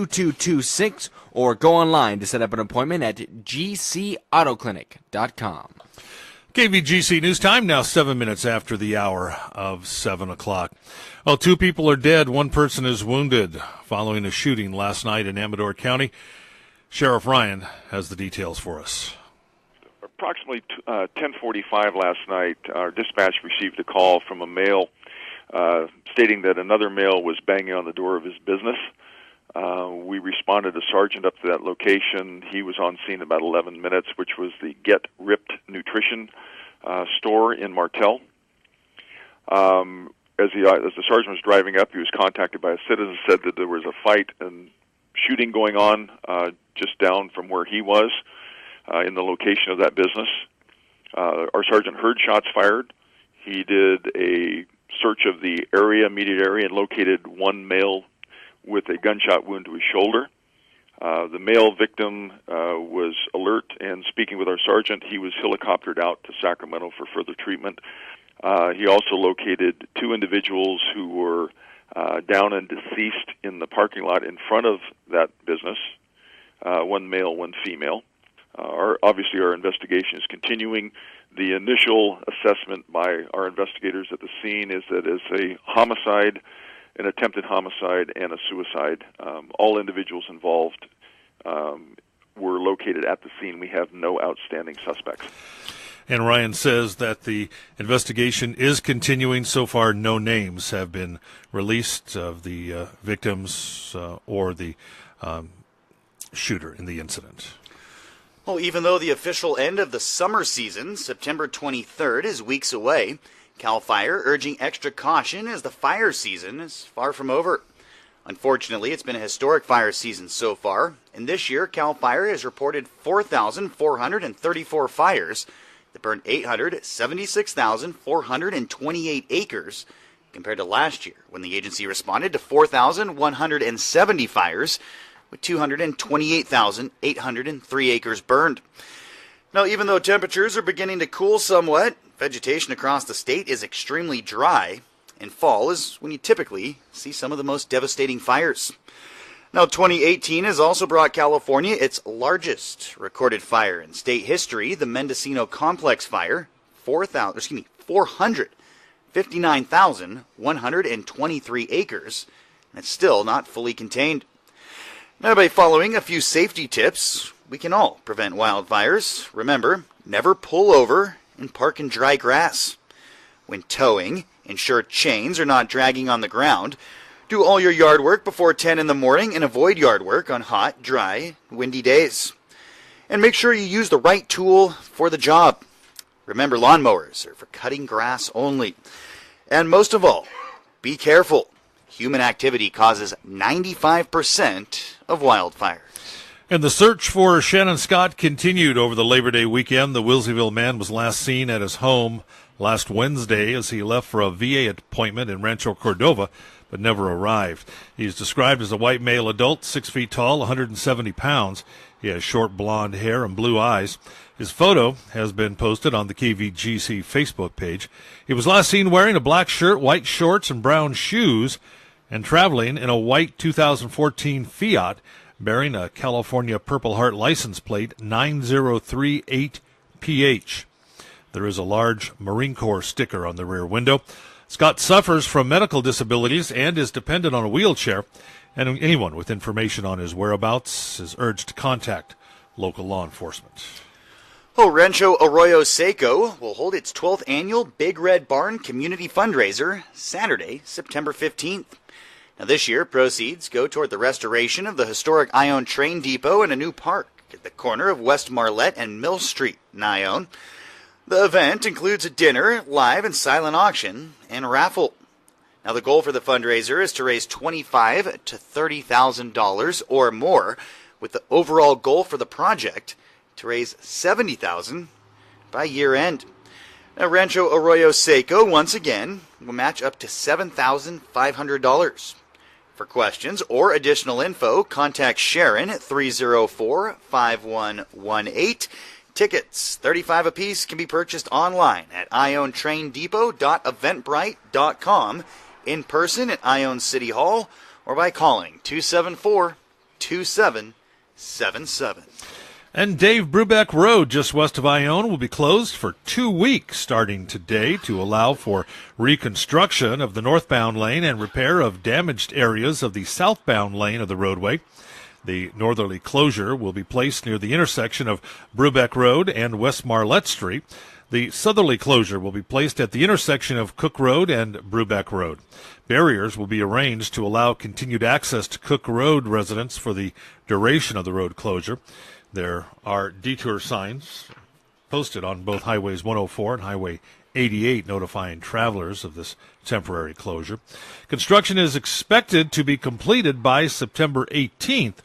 2226 or go online to set up an appointment at gcautoclinic.com. KVGC News Time, now 7 minutes after the hour of 7 o'clock. Well, 2 people are dead. 1 person is wounded following a shooting last night in Amador County. Sheriff Ryan has the details for us. Approximately 10:45 last night, our dispatch received a call from a male stating that another male was banging on the door of his business. We responded, a sergeant up to that location. He was on scene about 11 minutes, which was the Get Ripped Nutrition store in Martell. As the sergeant was driving up, he was contacted by a citizen, said that there was a fight and shooting going on just down from where he was in the location of that business. Our sergeant heard shots fired. He did a search of the immediate area, and located 1 male with a gunshot wound to his shoulder. The male victim was alert, and speaking with our sergeant, he was helicoptered out to Sacramento for further treatment. He also located 2 individuals who were down and deceased in the parking lot in front of that business, 1 male, 1 female. Obviously, our investigation is continuing. The initial assessment by our investigators at the scene is that it's a homicide, an attempted homicide, and a suicide. All individuals involved were located at the scene. We have no outstanding suspects. And Ryan says that the investigation is continuing. So far, no names have been released of the victims or the shooter in the incident. Well, even though the official end of the summer season, September 23rd, is weeks away, CAL FIRE urging extra caution as the fire season is far from over. Unfortunately, it's been a historic fire season so far, and this year CAL FIRE has reported 4,434 fires that burned 876,428 acres, compared to last year when the agency responded to 4,170 fires with 228,803 acres burned. Now, even though temperatures are beginning to cool somewhat, vegetation across the state is extremely dry, and fall is when you typically see some of the most devastating fires. Now, 2018 has also brought California its largest recorded fire in state history, the Mendocino Complex Fire, 459,123 acres, and it's still not fully contained. Now, by following a few safety tips, we can all prevent wildfires. Remember, never pull over and park in dry grass. When towing, ensure chains are not dragging on the ground. Do all your yard work before 10 in the morning and avoid yard work on hot, dry, windy days. And make sure you use the right tool for the job. Remember, lawnmowers are for cutting grass only. And most of all, be careful. Human activity causes 95% of wildfires. And the search for Shannon Scott continued over the Labor Day weekend. The Wilseyville man was last seen at his home last Wednesday as he left for a VA appointment in Rancho Cordova, but never arrived. He is described as a white male adult, 6 feet tall, 170 pounds. He has short blonde hair and blue eyes. His photo has been posted on the KVGC Facebook page. He was last seen wearing a black shirt, white shorts, and brown shoes, and traveling in a white 2014 Fiat bearing a California Purple Heart license plate 9038PH. There is a large Marine Corps sticker on the rear window. Scott suffers from medical disabilities and is dependent on a wheelchair, and anyone with information on his whereabouts is urged to contact local law enforcement. Oh, Rancho Arroyo Seco will hold its 12th annual Big Red Barn Community Fundraiser Saturday, September 15th. Now, this year, proceeds go toward the restoration of the historic Ione train depot and a new park at the corner of West Marlette and Mill Street in Ione. The event includes a dinner, live and silent auction, and a raffle. Now, the goal for the fundraiser is to raise $25,000 to $30,000 or more, with the overall goal for the project to raise $70,000 by year end. Now, Rancho Arroyo Seco, once again, will match up to $7,500. For questions or additional info, contact Sharon at 304-5118. Tickets, $35 apiece, can be purchased online at ionetraindepot.eventbrite.com, in person at Ione City Hall, or by calling 274-2222. 2777. And Dave Brubeck Road, just west of Ione, will be closed for 2 weeks starting today to allow for reconstruction of the northbound lane and repair of damaged areas of the southbound lane of the roadway. The northerly closure will be placed near the intersection of Brubeck Road and West Marlette Street. The southerly closure will be placed at the intersection of Cook Road and Brubeck Road. Barriers will be arranged to allow continued access to Cook Road residents for the duration of the road closure. There are detour signs posted on both Highways 104 and Highway 88 notifying travelers of this temporary closure. Construction is expected to be completed by September 18th.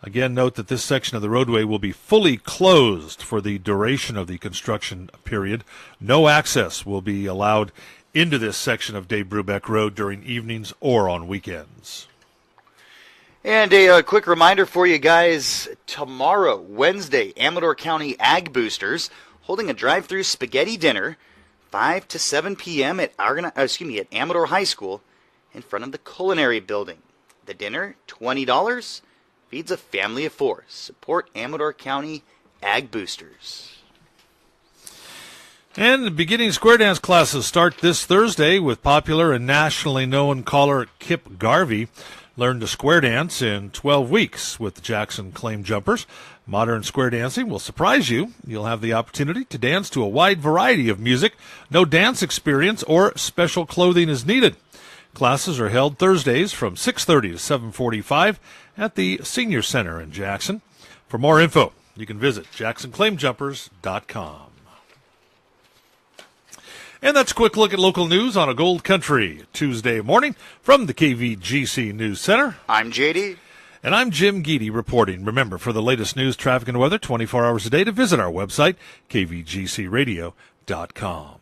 Again, note that this section of the roadway will be fully closed for the duration of the construction period. No access will be allowed into this section of Dave Brubeck Road during evenings or on weekends. And a quick reminder for you guys, tomorrow, Wednesday, Amador County Ag Boosters holding a drive-through spaghetti dinner, 5 to 7 p.m. at Amador High School in front of the Culinary Building. The dinner, $20, feeds a family of 4. Support Amador County Ag Boosters. And the beginning square dance classes start this Thursday with popular and nationally known caller Kip Garvey. Learn to square dance in 12 weeks with the Jackson Claim Jumpers. Modern square dancing will surprise you. You'll have the opportunity to dance to a wide variety of music. No dance experience or special clothing is needed. Classes are held Thursdays from 6:30 to 7:45 at the Senior Center in Jackson. For more info, you can visit jacksonclaimjumpers.com. And that's a quick look at local news on a Gold Country Tuesday morning from the KVGC News Center. I'm JD. And I'm Jim Geedy reporting. Remember, for the latest news, traffic, and weather 24 hours a day, to visit our website, kvgcradio.com.